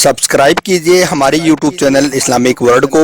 Subscribe कीजिए हमारे YouTube channel Islamic world को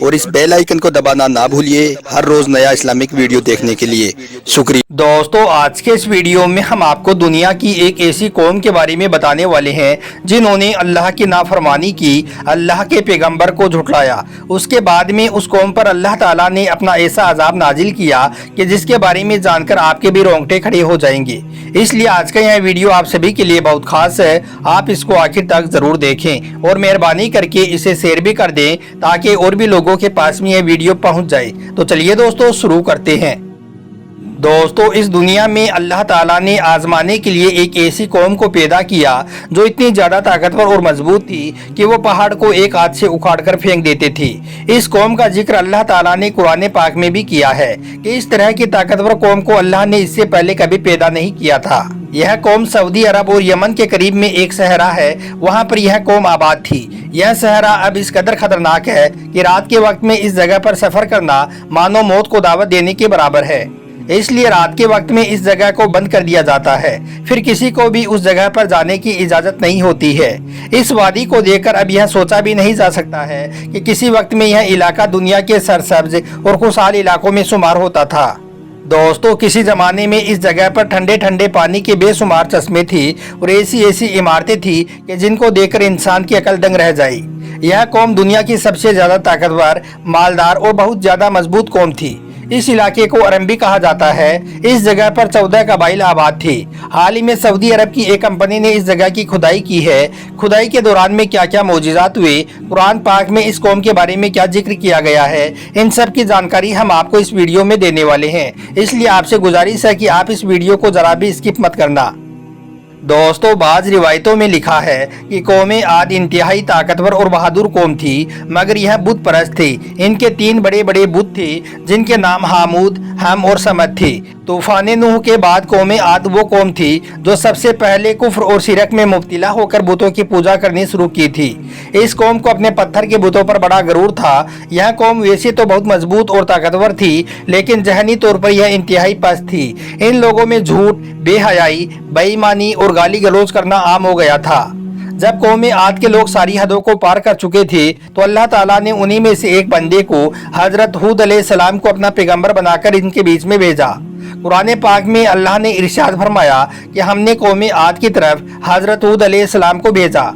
और इस बेल आइकन को दबाना ना भूलिए हर रोज नया इस्लामिक वीडियो देखने के लिए। शुक्रिया। दोस्तों, आज के इस वीडियो में हम आपको दुनिया की एक ऐसी कौम के बारे में बताने वाले हैं जिन्होंने अल्लाह की नाफरमानी की, अल्लाह के पैगंबर को झुठलाया। उसके बाद में उस कौम पर अल्लाह ताला ने अपना ऐसा अजाब नाजिल किया कि जिसके बारे में जानकर आपके भी रोंगटे खड़े हो जाएंगे। इसलिए आज का यह वीडियो आप सभी के लिए बहुत खास है, आप इसको आखिर तक जरूर देखें और मेहरबानी करके इसे शेयर भी कर दें ताकि और भी लोगों के पास में यह वीडियो पहुंच जाए। तो चलिए दोस्तों शुरू करते हैं। दोस्तों, इस दुनिया में अल्लाह ताला ने आजमाने के लिए एक ऐसी कौम को पैदा किया जो इतनी ज्यादा ताकतवर और मजबूत थी कि वो पहाड़ को एक हाथ से उखाड़कर फेंक देते थे। इस कौम का जिक्र अल्लाह ताला ने कुरान पाक में भी किया है कि इस तरह की ताकतवर कौम को अल्लाह ने इससे पहले कभी पैदा नहीं किया था। यह कौम सऊदी अरब और यमन के करीब में एक सहरा है, वहाँ पर यह कौम आबाद थी। यह सहरा अब इस कदर खतरनाक है कि रात के वक्त में इस जगह पर सफर करना मानो मौत को दावत देने के बराबर है। इसलिए रात के वक्त में इस जगह को बंद कर दिया जाता है, फिर किसी को भी उस जगह पर जाने की इजाजत नहीं होती है। इस वादी को देखकर अब यह सोचा भी नहीं जा सकता है कि किसी वक्त में यह इलाका दुनिया के सरसब्ज और खुशहाल इलाकों में शुमार होता था। दोस्तों, किसी जमाने में इस जगह पर ठंडे ठंडे पानी के बेशुमार चश्मे थी और ऐसी ऐसी इमारतें थी कि जिनको देखकर इंसान की अकल दंग रह जाए। यह कौम दुनिया की सबसे ज्यादा ताकतवर, मालदार और बहुत ज्यादा मजबूत कौम थी। इस इलाके को अरब भी कहा जाता है। इस जगह पर 14 कबाइल आबाद थे। हाल ही में सऊदी अरब की एक कंपनी ने इस जगह की खुदाई की है। खुदाई के दौरान में क्या क्या मौजिज़ात हुए, कुरान पाक में इस कौम के बारे में क्या जिक्र किया गया है, इन सब की जानकारी हम आपको इस वीडियो में देने वाले हैं। इसलिए आपसे गुजारिश है कि आप इस वीडियो को जरा भी स्किप मत करना। दोस्तों, बाज रिवायतों में लिखा है कि कौमें आद इंतहाई ताकतवर और बहादुर कौम थी, मगर यह बुत परस्त थी। इनके 3 बड़े बड़े बुत थे जिनके नाम हामूद, हम और समद थे। तूफान नूह के बाद कौमें आद वो कौम थी जो सबसे पहले कुफ्र और शिरक में मुब्तला होकर बुतों की पूजा करनी शुरू की थी। इस कौम को अपने पत्थर के बुतों पर बड़ा गरूर था। यह कौम वैसे तो बहुत मजबूत और ताकतवर थी, लेकिन जहनी तौर पर यह इंतहाई पस्त थी। इन लोगों में झूठ, बेहयाई, बेईमानी और गाली गलौज करना आम हो गया था। जब कौम आद के लोग सारी हदों को पार कर चुके थे तो अल्लाह ताला ने उन्हीं में से एक बंदे को, हजरत हूद अलैहिस्सलाम को अपना पैगंबर बनाकर इनके बीच में भेजा। कुरान पाक में अल्लाह ने इरशाद फरमाया कि हमने कौम आद की तरफ हजरत हूद अलैहिस्सलाम को भेजा।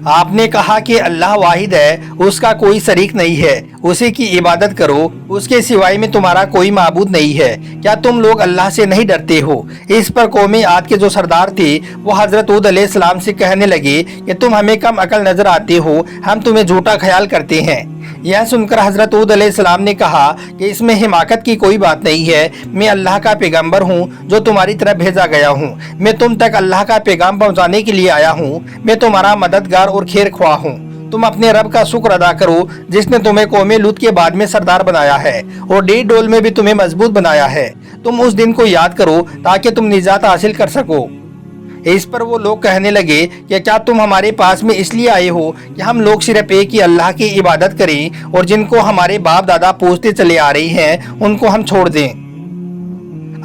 आपने कहा कि अल्लाह वाहिद है, उसका कोई शरीक नहीं है, उसी की इबादत करो, उसके सिवाय में तुम्हारा कोई माबूद नहीं है। क्या तुम लोग अल्लाह से नहीं डरते हो? इस पर कौम आद के जो सरदार थे वो हजरत हूद अलैहिस्सलाम से कहने लगे कि तुम हमें कम अकल नजर आते हो, हम तुम्हें झूठा ख्याल करते हैं। यह सुनकर हजरत हूद अलैहिस्सलाम ने कहा कि इसमें हिमाकत की कोई बात नहीं है। मैं अल्लाह का पैगंबर हूँ जो तुम्हारी तरफ भेजा गया हूँ। मैं तुम तक अल्लाह का पैगाम पहुँचाने के लिए आया हूँ। मैं तुम्हारा मददगार और खैर ख्वाह हूँ। तुम अपने रब का शुक्र अदा करो जिसने तुम्हें कौमे लूत के बाद में सरदार बनाया है और डीर डोल में भी तुम्हें मजबूत बनाया है। तुम उस दिन को याद करो ताकि तुम निजात हासिल कर सको। इस पर वो लोग कहने लगे कि क्या तुम हमारे पास में इसलिए आए हो कि हम लोग सिर्फ एक ही अल्लाह की इबादत करें और जिनको हमारे बाप दादा पूछते चले आ रही हैं उनको हम छोड़ दें?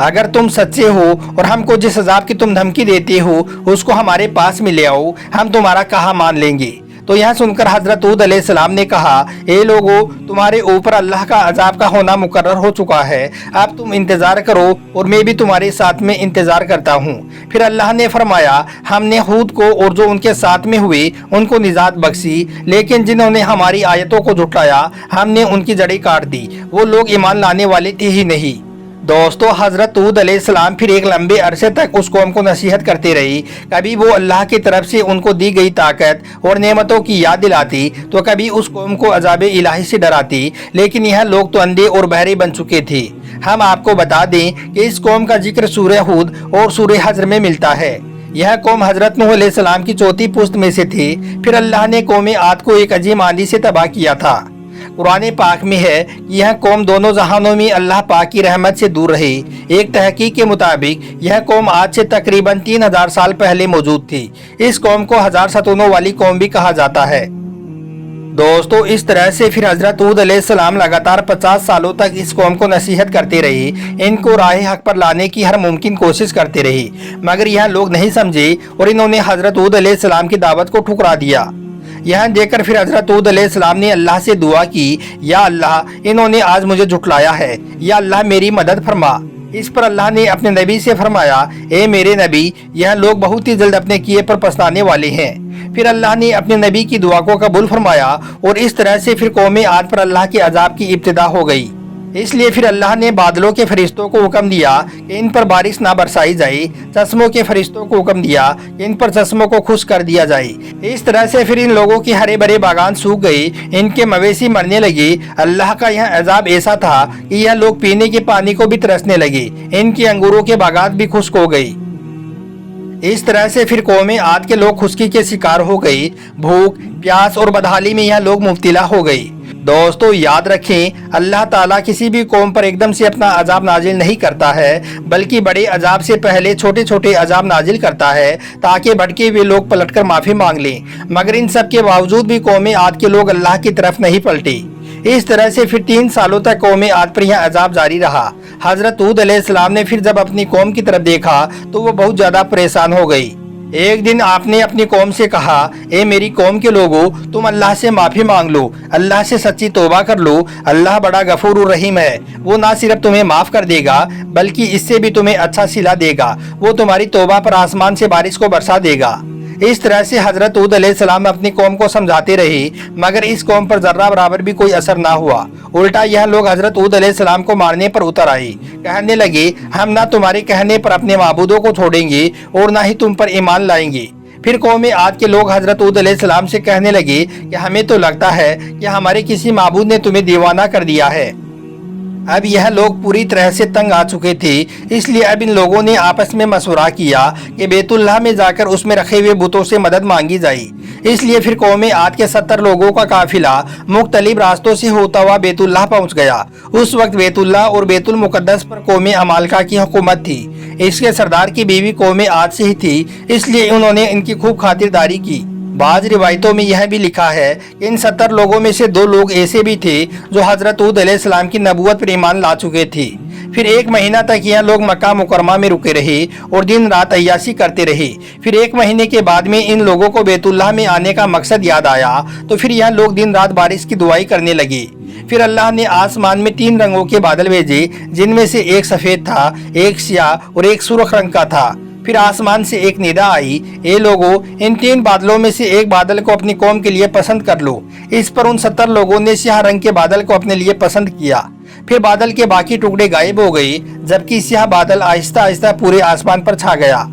अगर तुम सच्चे हो और हमको जिस अजाब की तुम धमकी देते हो उसको हमारे पास में ले आओ, हम तुम्हारा कहा मान लेंगे। तो यह सुनकर हजरत हूद अलैहिस्सलाम ने कहा, ए लोगो, तुम्हारे ऊपर अल्लाह का अजाब का होना मुकर्रर हो चुका है। अब तुम इंतजार करो और मैं भी तुम्हारे साथ में इंतजार करता हूँ। फिर अल्लाह ने फरमाया, हमने हूद को और जो उनके साथ में हुए उनको निजात बख्शी, लेकिन जिन्होंने हमारी आयतों को झुठलाया हमने उनकी जड़ें काट दी। वो लोग ईमान लाने वाले थे ही नहीं। दोस्तों, हजरत हूद अलैहिस्सलाम फिर एक लंबे अरसे तक उस कौम को नसीहत करते रही। कभी वो अल्लाह की तरफ से उनको दी गई ताकत और नेमतों की याद दिलाती तो कभी उस कौम को अजाब इलाही से डराती, लेकिन यह लोग तो अंधे और बहरे बन चुके थे। हम आपको बता दें कि इस कौम का जिक्र सूरह हूद और सूरह हज्र में मिलता है। यह कौम हजरत नूह अलैहिस्सलाम की चौथी पुश्त में से थी। फिर अल्लाह ने कौम आद को एक अजीम आंधी से तबाह किया था। कुरान पाक में है कि यह कौम दोनों जहानों में अल्लाह पाक की रहमत से दूर रही। एक तहकीक के मुताबिक यह कौम आज से तकरीबन 3000 साल पहले मौजूद थी। इस कौम को 1000 सतूनों वाली कौम भी कहा जाता है। दोस्तों इस तरह से फिर हजरत हूद अलैहिस्सलाम लगातार 50 सालों तक इस कौम को नसीहत करते रहे, इनको राह हक पर लाने की हर मुमकिन कोशिश करते रहे, मगर यह लोग नहीं समझे और इन्होंने हजरत हूद अलैहिस्सलाम की दावत को ठुकरा दिया। यह देखकर फिर हजरत हूद अलैहिस्सलाम ने अल्लाह से दुआ की, या अल्लाह इन्होंने आज मुझे झुठलाया है, या अल्लाह मेरी मदद फरमा। इस पर अल्लाह ने अपने नबी से फरमाया, ए मेरे नबी, यह लोग बहुत ही जल्द अपने किए पर पछताने वाले हैं। फिर अल्लाह ने अपने नबी की दुआ को कबूल फरमाया और इस तरह से फिर कौम आद पर अल्लाह के अजाब की इब्तिदा हो गई। इसलिए फिर अल्लाह ने बादलों के फरिश्तों को हुक्म दिया कि इन पर बारिश ना बरसाई जाए, चश्मों के फरिश्तों को हुक्म दिया कि इन पर चश्मों को खुश कर दिया जाए। इस तरह से फिर इन लोगों के हरे भरे बागान सूख गए, इनके मवेशी मरने लगे। अल्लाह का यह अजाब ऐसा था कि यह लोग पीने के पानी को भी तरसने लगे, इनके अंगूरों के बागान भी खुश्क हो गए। इस तरह से फिर कौम आद के लोग खुश्की के शिकार हो गए, भूख प्यास और बदहाली में यह लोग मुब्तला हो गए। दोस्तों याद रखें, अल्लाह ताला किसी भी कौम पर एकदम से अपना अजाब नाजिल नहीं करता है, बल्कि बड़े अजाब से पहले छोटे छोटे अजाब नाजिल करता है ताकि भटके हुए लोग पलटकर माफी मांग लें। मगर इन सब के बावजूद भी कौम आद के लोग अल्लाह की तरफ नहीं पलटे। इस तरह से फिर 3 सालों तक कौम आद पर यह अजाब जारी रहा। हजरत हूद अलैहिस्सलाम ने फिर जब अपनी कौम की तरफ देखा तो वो बहुत ज्यादा परेशान हो गई। एक दिन आपने अपनी कौम से कहा, ए मेरी कौम के लोगों, तुम अल्लाह से माफी मांग लो, अल्लाह से सच्ची तौबा कर लो। अल्लाह बड़ा गफूर रहीम है, वो ना सिर्फ तुम्हें माफ कर देगा बल्कि इससे भी तुम्हें अच्छा सिला देगा। वो तुम्हारी तौबा पर आसमान से बारिश को बरसा देगा। इस तरह से हजरत हूद अलैहिस्सलाम अपनी कौम को समझाते रहे, मगर इस कौम पर जर्रा बराबर भी कोई असर ना हुआ। उल्टा यह लोग हजरत हूद अलैहिस्सलाम को मारने पर उतर आए। कहने लगे, हम ना तुम्हारे कहने पर अपने माबूदों को छोड़ेंगे और ना ही तुम पर ईमान लाएंगे। फिर कौम आद के लोग हजरत हूद अलैहिस्सलाम से कहने लगे कि हमें तो लगता है कि हमारे किसी माबूद ने तुम्हें दीवाना कर दिया है। अब यह लोग पूरी तरह से तंग आ चुके थे, इसलिए अब इन लोगों ने आपस में मशवरा किया कि बैतुल्लाह में जाकर उसमें रखे हुए बुतों से मदद मांगी जाए। इसलिए फिर कौम आद के 70 लोगों का काफिला मुख्तलिफ रास्तों से होता हुआ बैतुल्लाह पहुंच गया। उस वक्त बैतुल्लाह और बैतुल मुकद्दस पर कौम अमालका की हुकूमत थी। इसके सरदार की बीवी कौम आद से ही थी, इसलिए उन्होंने इनकी खूब खातिरदारी की। बाज रिवायतों में यह भी लिखा है कि इन 70 लोगों में से 2 लोग ऐसे भी थे जो हजरत हूद अलैहिस्सलाम की नबूवत पर ईमान ला चुके थे। फिर 1 महीना तक यह लोग मक्का मुकरमा में रुके रहे और दिन रात अय्याशी करते रहे। फिर 1 महीने के बाद में इन लोगों को बैतुल्लाह में आने का मकसद याद आया, तो फिर यह लोग दिन रात बारिश की दुआई करने लगे। फिर अल्लाह ने आसमान में 3 रंगों के बादल भेजे, जिनमें से एक सफेद था, एक स्याह और एक सुर्ख रंग का था। फिर आसमान से एक निदा आई, ए लोगों, इन 3 बादलों में से एक बादल को अपनी कौम के लिए पसंद कर लो। इस पर उन 70 लोगों ने स्याह रंग के बादल को अपने लिए पसंद किया। फिर बादल के बाकी टुकड़े गायब हो गए, जबकि स्याह बादल आहिस्ता आहिस्ता पूरे आसमान पर छा गया।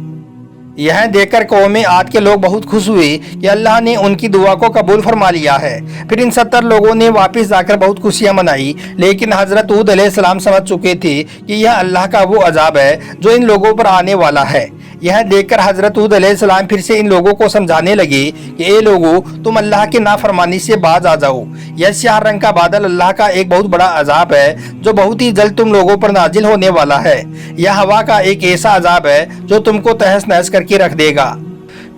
यह देखकर कौम आद के लोग बहुत खुश हुए कि अल्लाह ने उनकी दुआ को कबूल फरमा लिया है। फिर इन 70 लोगों ने वापस जाकर बहुत खुशियां मनाई, लेकिन हजरत हूद अलैहिस्सलाम समझ चुके थे कि यह अल्लाह का वो अजाब है जो इन लोगों पर आने वाला है। यह देखकर हजरत हूद अलैहिस्सलाम फिर से इन लोगों को समझाने लगे कि ए लोगों, तुम अल्लाह के नाफरमानी से बाज आ जाओ। यह स्याह रंग का बादल अल्लाह का एक बहुत बड़ा अजाब है जो बहुत ही जल्द तुम लोगों पर नाजिल होने वाला है। यह हवा का एक ऐसा अजाब है जो तुमको तहस नहस करके रख देगा।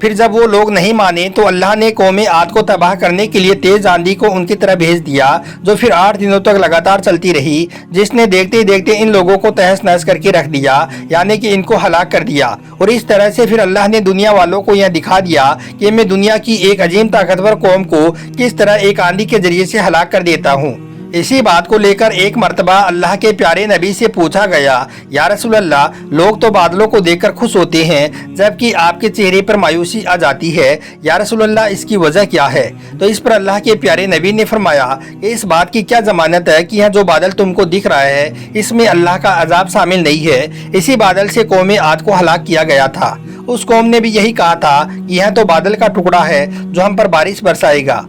फिर जब वो लोग नहीं माने तो अल्लाह ने कौम आद को तबाह करने के लिए तेज आंधी को उनकी तरफ भेज दिया, जो फिर 8 दिनों तक लगातार चलती रही, जिसने देखते ही देखते इन लोगों को तहस नहस करके रख दिया, यानी कि इनको हलाक कर दिया। और इस तरह से फिर अल्लाह ने दुनिया वालों को यह दिखा दिया कि मैं दुनिया की एक अजीम ताकतवर कौम को किस तरह एक आंधी के जरिए से हलाक कर देता हूँ। इसी बात को लेकर एक मर्तबा अल्लाह के प्यारे नबी से पूछा गया, या रसूल अल्लाह, लोग तो बादलों को देखकर खुश होते हैं जबकि आपके चेहरे पर मायूसी आ जाती है, या रसूल अल्लाह, इसकी वजह क्या है? तो इस पर अल्लाह के प्यारे नबी ने फरमाया कि इस बात की क्या जमानत है कि यह जो बादल तुमको दिख रहा है इसमें अल्लाह का अजाब शामिल नहीं है। इसी बादल से कौम आद को हलाक किया गया था। उस कौम ने भी यही कहा था कि यह तो बादल का टुकड़ा है जो हम पर बारिश बरसाएगा।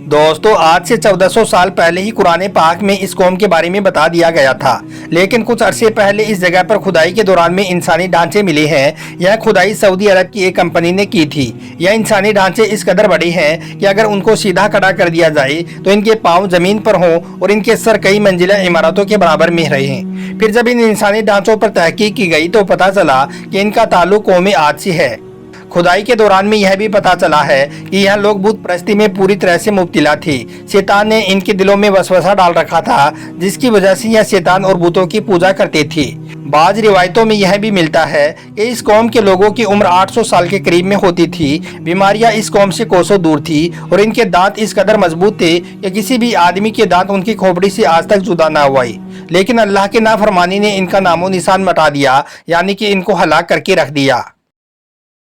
दोस्तों, आज से 1400 साल पहले ही कुरान पाक में इस कौम के बारे में बता दिया गया था, लेकिन कुछ अरसे पहले इस जगह पर खुदाई के दौरान में इंसानी ढांचे मिले हैं। यह खुदाई सऊदी अरब की एक कंपनी ने की थी। यह इंसानी ढांचे इस कदर बड़े हैं कि अगर उनको सीधा खड़ा कर दिया जाए तो इनके पाँव जमीन पर हों और इनके सर कई मंजिला इमारतों के बराबर में रहें। फिर जब इन इंसानी ढांचों पर तहकीक की गई तो पता चला कि इनका ताल्लुक कौम आद से है। खुदाई के दौरान में यह भी पता चला है कि यह लोग बुत परस्ती में पूरी तरह से मुब्तिला थे। शैतान ने इनके दिलों में वसवसा डाल रखा था, जिसकी वजह से यह शैतान और बुतों की पूजा करते थे। बाज रिवायतों में यह भी मिलता है कि इस कौम के लोगों की उम्र 800 साल के करीब में होती थी। बीमारियां इस कौम से कोसों दूर थी और इनके दांत इस कदर मजबूत थे कि किसी भी आदमी के दांत उनकी खोपड़ी से आज तक जुदा ना हुए। लेकिन अल्लाह के नाफरमानी ने इनका नामो निशान मिटा दिया, यानी कि इनको हलाक करके रख दिया।